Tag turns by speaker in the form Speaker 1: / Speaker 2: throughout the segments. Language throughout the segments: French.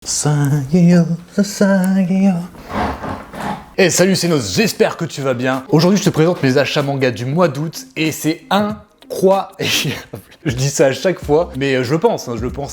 Speaker 1: Hey, salut c'est Nos, j'espère que tu vas bien. Aujourd'hui je te présente mes achats manga du mois d'août et c'est incroyable. Je dis ça à chaque fois, mais je le pense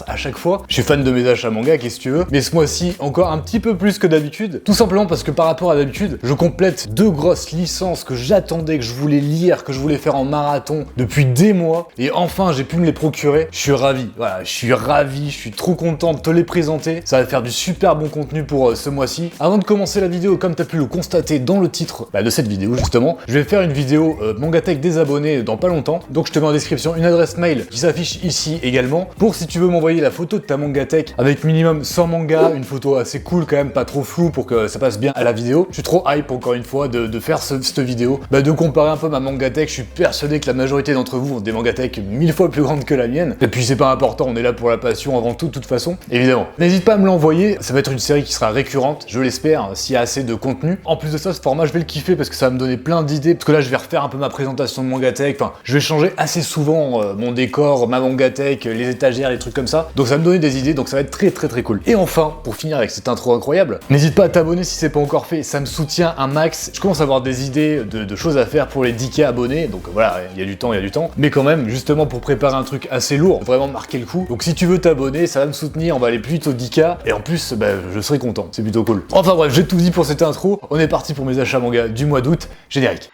Speaker 1: à chaque fois. Je suis fan de mes achats manga, qu'est-ce que tu veux. Mais ce mois-ci, encore un petit peu plus que d'habitude. Tout simplement parce que par rapport à d'habitude, je complète deux grosses licences que j'attendais, que je voulais lire, que je voulais faire en marathon depuis des mois. Et enfin, j'ai pu me les procurer. Je suis ravi, voilà, je suis trop content de te les présenter. Ça va faire du super bon contenu pour ce mois-ci. Avant de commencer la vidéo, comme tu as pu le constater dans le titre de cette vidéo justement, je vais faire une vidéo Mangatech des abonnés dans pas longtemps. Donc je te mets en description une adresse mail qui s'affiche ici également pour si tu veux m'envoyer la photo de ta Mangatech avec minimum 100 mangas, une photo assez cool quand même, pas trop floue pour que ça passe bien à la vidéo. Je suis trop hype encore une fois de faire cette vidéo, de comparer un peu ma Mangatech. Je suis persuadé que la majorité d'entre vous ont des Mangatech 1000 fois plus grandes que la mienne. Et puis c'est pas important, on est là pour la passion avant tout de toute façon, évidemment. N'hésite pas à me l'envoyer, ça va être une série qui sera récurrente, je l'espère, s'il y a assez de contenu. En plus de ça, ce format je vais le kiffer parce que ça va me donner plein d'idées, parce que là je vais refaire un peu ma présentation de Mangatech, enfin je vais changer assez souvent mon décor, ma Mangatech, les étagères, les trucs comme ça. Donc ça va me donner des idées, donc ça va être très cool. Et enfin, pour finir avec cette intro incroyable, n'hésite pas à t'abonner si c'est pas encore fait, ça me soutient un max. Je commence à avoir des idées de choses à faire pour les 10K abonnés, donc voilà, il y a du temps. Mais quand même, justement pour préparer un truc assez lourd, vraiment marquer le coup. Donc si tu veux t'abonner, ça va me soutenir, on va aller plus vite au 10K, et en plus, je serai content, c'est plutôt cool. Enfin bref, j'ai tout dit pour cette intro, on est parti pour mes achats manga du mois d'août, générique.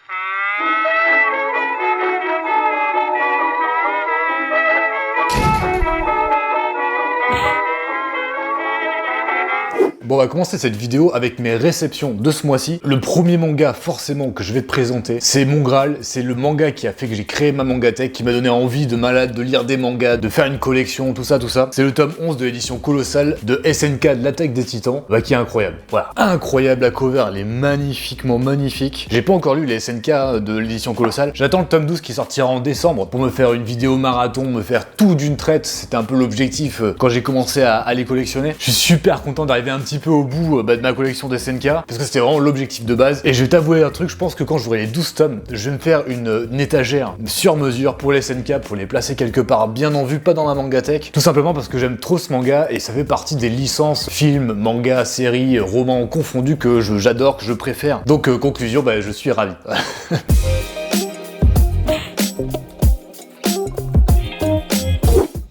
Speaker 1: Bon, on va commencer cette vidéo avec mes réceptions de ce mois-ci. Le premier manga forcément que je vais te présenter, c'est mon Graal, c'est le manga qui a fait que j'ai créé ma Mangatech, qui m'a donné envie de malade de lire des mangas, de faire une collection, tout ça. C'est le tome 11 de l'édition colossale de SNK, de l'attaque des titans, qui est incroyable. Voilà, incroyable, la cover, elle est magnifiquement magnifique. J'ai pas encore lu les SNK de l'édition colossale. J'attends le tome 12 qui sortira en décembre pour me faire une vidéo marathon, me faire tout d'une traite. C'était un peu l'objectif quand j'ai commencé à les collectionner. Je suis super content d'arriver un petit peu au bout de ma collection de SNK parce que c'était vraiment l'objectif de base. Et je vais t'avouer un truc, je pense que quand j'aurai les 12 tomes, je vais me faire une étagère sur mesure pour les SNK, pour les placer quelque part bien en vue, pas dans ma Mangatech, tout simplement parce que j'aime trop ce manga et ça fait partie des licences films, mangas, séries, romans confondus que j'adore, que je préfère. Donc conclusion, je suis ravi.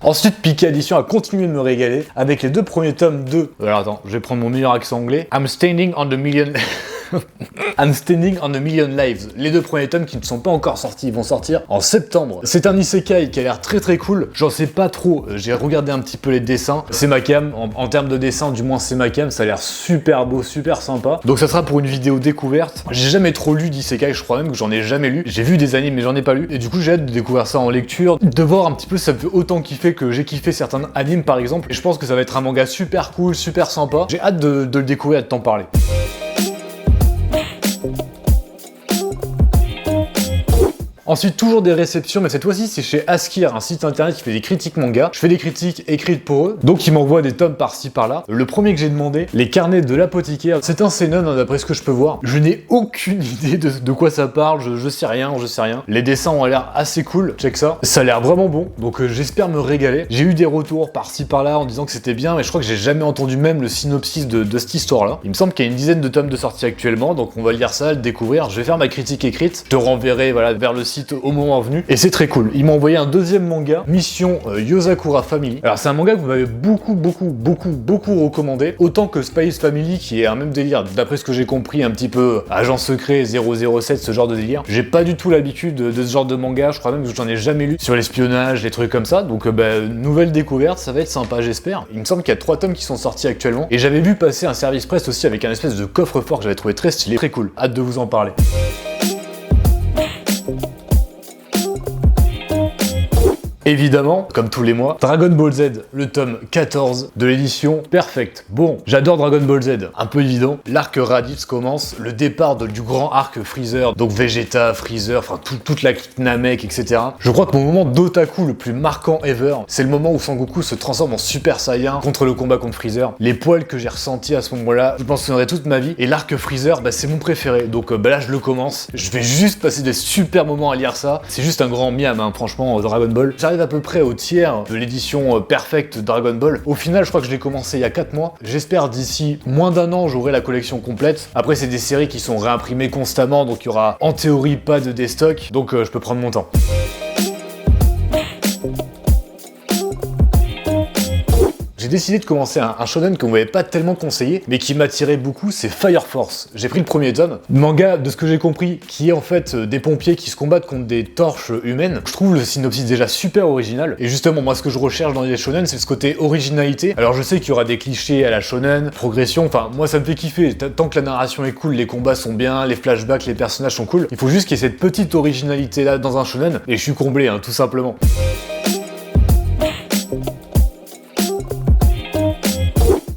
Speaker 1: Ensuite, Pika Edition a continué de me régaler avec les deux premiers tomes de... Alors attends, je vais prendre mon meilleur accent anglais. I'm Standing on the Million Lives. Les deux premiers tomes qui ne sont pas encore sortis, ils vont sortir en septembre. C'est un isekai qui a l'air très cool. J'en sais pas trop, j'ai regardé un petit peu les dessins. C'est ma cam, en termes de dessin, du moins c'est ma cam. Ça a l'air super beau, super sympa. Donc ça sera pour une vidéo découverte. J'ai jamais trop lu d'isekai, je crois même que j'en ai jamais lu. J'ai vu des animes mais j'en ai pas lu. Et du coup j'ai hâte de découvrir ça en lecture, de voir un petit peu si ça me fait autant kiffer que j'ai kiffé certains animes par exemple. Et je pense que ça va être un manga super cool, super sympa. J'ai hâte de le découvrir et de t'en parler. Ensuite, toujours des réceptions, mais cette fois-ci, c'est chez Askir, un site internet qui fait des critiques manga. Je fais des critiques écrites pour eux, donc ils m'envoient des tomes par-ci, par-là. Le premier que j'ai demandé, Les Carnets de l'apothicaire, c'est un seinen, d'après ce que je peux voir. Je n'ai aucune idée de quoi ça parle, je sais rien. Les dessins ont l'air assez cool, check ça. Ça a l'air vraiment bon, donc j'espère me régaler. J'ai eu des retours par-ci, par-là, en disant que c'était bien, mais je crois que j'ai jamais entendu même le synopsis de cette histoire-là. Il me semble qu'il y a une dizaine de tomes de sortie actuellement, donc on va lire ça, le découvrir. Je vais faire ma critique écrite, je te renverrai vers le site au moment venu, et c'est très cool. Ils m'ont envoyé un deuxième manga, Mission Yozakura Family. Alors c'est un manga que vous m'avez beaucoup recommandé, autant que Spy Family qui est un même délire, d'après ce que j'ai compris, un petit peu agent secret 007, ce genre de délire. J'ai pas du tout l'habitude de ce genre de manga, je crois même que j'en ai jamais lu sur l'espionnage, des trucs comme ça, donc nouvelle découverte, ça va être sympa j'espère. Il me semble qu'il y a 3 tomes qui sont sortis actuellement, et j'avais vu passer un service presse aussi avec un espèce de coffre-fort que j'avais trouvé très stylé, très cool. Hâte de vous en parler. Évidemment, comme tous les mois, Dragon Ball Z, le tome 14 de l'édition Perfect. Bon, j'adore Dragon Ball Z, un peu évident. L'arc Raditz commence, le départ du grand arc Freezer, donc Vegeta, Freezer, enfin toute la clique Namek, etc. Je crois que mon moment d'otaku le plus marquant ever, c'est le moment où Sangoku se transforme en Super Saiyan contre le combat contre Freezer. Les poils que j'ai ressentis à ce moment-là, je m'en souviendrai toute ma vie. Et l'arc Freezer, c'est mon préféré, donc là je le commence. Je vais juste passer des super moments à lire ça. C'est juste un grand miam, hein, franchement, Dragon Ball. j'arrive à peu près au tiers de l'édition Perfect Dragon Ball. Au final, je crois que je l'ai commencé il y a 4 mois. J'espère d'ici moins d'un an, j'aurai la collection complète. Après, c'est des séries qui sont réimprimées constamment, donc il y aura en théorie pas de déstock, donc je peux prendre mon temps. J'ai décidé de commencer un shonen qu'on m'avait pas tellement conseillé, mais qui m'attirait beaucoup, c'est Fire Force. J'ai pris le premier tome, manga de ce que j'ai compris, qui est en fait des pompiers qui se combattent contre des torches humaines. Je trouve le synopsis déjà super original, et justement moi ce que je recherche dans les shonen, c'est ce côté originalité. Alors je sais qu'il y aura des clichés à la shonen, progression, enfin moi ça me fait kiffer, tant que la narration est cool, les combats sont bien, les flashbacks, les personnages sont cool, il faut juste qu'il y ait cette petite originalité là dans un shonen, et je suis comblé, hein, tout simplement.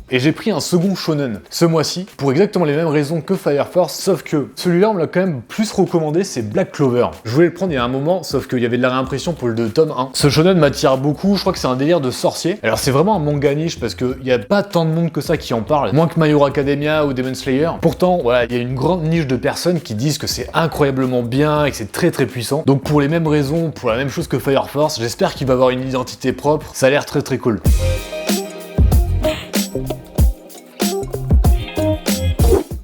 Speaker 1: Et j'ai pris un second shonen ce mois-ci, pour exactement les mêmes raisons que Fire Force, sauf que celui-là on me l'a quand même plus recommandé, c'est Black Clover. Je voulais le prendre il y a un moment, sauf qu'il y avait de la réimpression pour le tome 1. Ce shonen m'attire beaucoup, je crois que c'est un délire de sorcier. Alors c'est vraiment un manga niche parce qu'il n'y a pas tant de monde que ça qui en parle, moins que My Hero Academia ou Demon Slayer. Pourtant, voilà, il y a une grande niche de personnes qui disent que c'est incroyablement bien et que c'est très très puissant. Donc pour les mêmes raisons, pour la même chose que Fire Force, j'espère qu'il va avoir une identité propre, ça a l'air très très cool.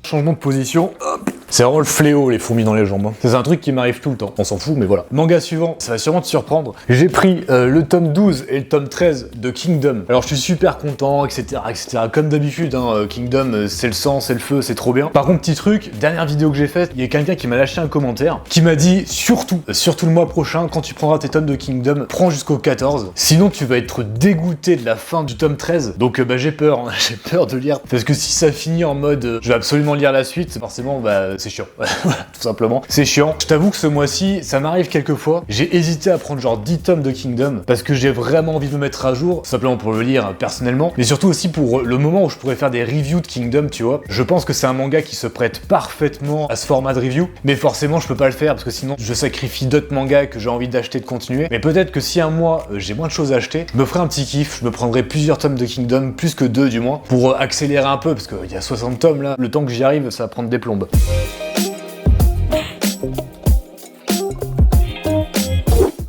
Speaker 1: Changement de position, hop. C'est vraiment le fléau, les fourmis dans les jambes. Hein. C'est un truc qui m'arrive tout le temps, on s'en fout, mais voilà. Manga suivant, ça va sûrement te surprendre. J'ai pris le tome 12 et le tome 13 de Kingdom. Alors je suis super content, etc. etc. Comme d'habitude, hein, Kingdom, c'est le sang, c'est le feu, c'est trop bien. Par contre, petit truc, dernière vidéo que j'ai faite, il y a quelqu'un qui m'a lâché un commentaire, qui m'a dit, surtout le mois prochain, quand tu prendras tes tomes de Kingdom, prends jusqu'au 14, sinon tu vas être dégoûté de la fin du tome 13. Donc bah j'ai peur, hein, j'ai peur de lire, parce que si ça finit en mode, je vais absolument lire la suite, forcément, bah c'est chiant. Voilà, tout simplement. C'est chiant. Je t'avoue que ce mois-ci, ça m'arrive quelques fois. J'ai hésité à prendre genre 10 tomes de Kingdom parce que j'ai vraiment envie de me mettre à jour, simplement pour le lire personnellement, mais surtout aussi pour le moment où je pourrais faire des reviews de Kingdom, tu vois. Je pense que c'est un manga qui se prête parfaitement à ce format de review, mais forcément je peux pas le faire parce que sinon je sacrifie d'autres mangas que j'ai envie d'acheter, de continuer. Mais peut-être que si un mois j'ai moins de choses à acheter, je me ferai un petit kiff, je me prendrai plusieurs tomes de Kingdom, plus que 2 du moins, pour accélérer un peu parce qu'il y a 60 tomes là. Le temps que j'y arrive, ça va prendre des plombes.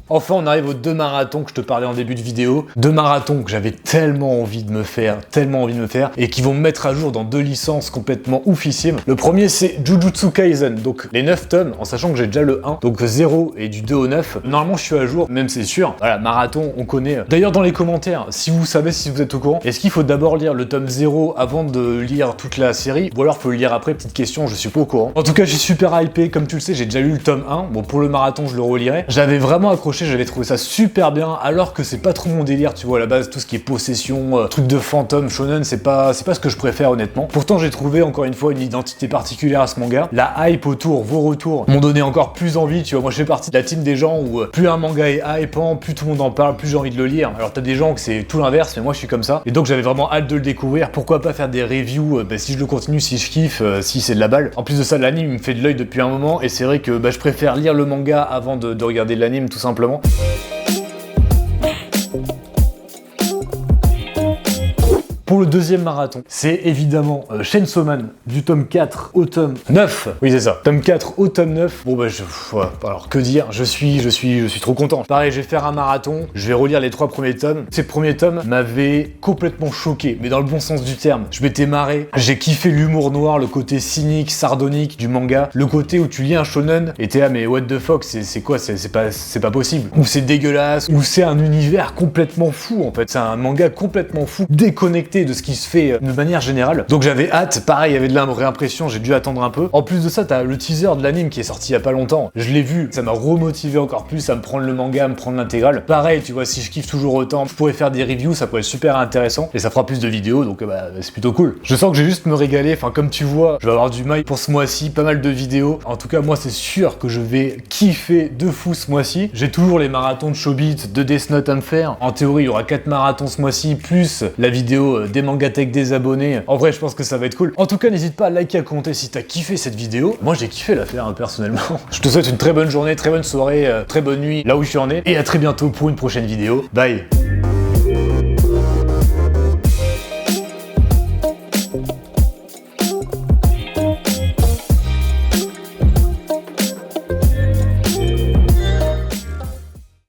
Speaker 1: Enfin, on arrive aux 2 marathons que je te parlais en début de vidéo. 2 marathons que j'avais tellement envie de me faire, et qui vont me mettre à jour dans 2 licences complètement oufissimes. Le premier, c'est Jujutsu Kaisen, donc les 9 tomes, en sachant que j'ai déjà le 1, donc 0 et du 2 au 9. Normalement, je suis à jour, même c'est sûr. Voilà, marathon, on connaît. D'ailleurs, dans les commentaires, si vous savez, si vous êtes au courant, est-ce qu'il faut d'abord lire le tome 0 avant de lire toute la série, ou alors faut le lire après? Petite question, je suis pas au courant. En tout cas, je suis super hypé, comme tu le sais, j'ai déjà lu le tome 1. Bon, pour le marathon, je le relirai. J'avais vraiment accroché, j'avais trouvé ça super bien, alors que c'est pas trop mon délire, tu vois, à la base, tout ce qui est possession, truc de fantôme, shonen, c'est pas ce que je préfère, honnêtement. Pourtant, j'ai trouvé, encore une fois, une identité particulière à ce manga. La hype autour, vos retours, m'ont donné encore plus envie, tu vois. Moi, je fais partie de la team des gens où plus un manga est hypant, plus tout le monde en parle, plus j'ai envie de le lire. Alors, t'as des gens que c'est tout l'inverse, mais moi, je suis comme ça. Et donc, j'avais vraiment hâte de le découvrir. Pourquoi pas faire des reviews, si je le continue, si je kiffe, si c'est de la balle. En plus de ça, l'anime me fait de l'œil depuis un moment, et c'est vrai que je préfère lire le manga avant de regarder l'anime, tout simplement. Pour le deuxième marathon, c'est évidemment Chainsaw Man du tome 4 au tome 9. Oui, c'est ça. Tome 4 au tome 9. Bon, ouais, alors que dire, je suis trop content. Pareil, je vais faire un marathon, je vais relire les 3 premiers tomes. Ces premiers tomes m'avaient complètement choqué, mais dans le bon sens du terme. Je m'étais marré, j'ai kiffé l'humour noir, le côté cynique, sardonique du manga, le côté où tu lis un shonen et t'es là, mais what the fuck, c'est quoi, c'est pas possible. Ou c'est dégueulasse, ou c'est un univers complètement fou, en fait. C'est un manga complètement fou, déconnecté de ce qui se fait de manière générale. Donc j'avais hâte, pareil, il y avait de la réimpression, j'ai dû attendre un peu. En plus de ça, t'as le teaser de l'anime qui est sorti il y a pas longtemps. Je l'ai vu, ça m'a remotivé encore plus à me prendre le manga, à me prendre l'intégrale. Pareil, tu vois, si je kiffe toujours autant, je pourrais faire des reviews, ça pourrait être super intéressant et ça fera plus de vidéos, donc c'est plutôt cool. Je sens que j'ai juste me régaler, enfin comme tu vois, je vais avoir du mal pour ce mois-ci, pas mal de vidéos. En tout cas, moi c'est sûr que je vais kiffer de fou ce mois-ci. J'ai toujours les marathons de Shobit, de Death Note à me faire. En théorie, il y aura 4 marathons ce mois-ci, plus la vidéo des Mangatech des abonnés. En vrai, je pense que ça va être cool. En tout cas, n'hésite pas à liker, à commenter si t'as kiffé cette vidéo. Moi, j'ai kiffé la faire, hein, personnellement. Je te souhaite une très bonne journée, très bonne soirée, très bonne nuit, là où je suis en est. Et à très bientôt pour une prochaine vidéo. Bye!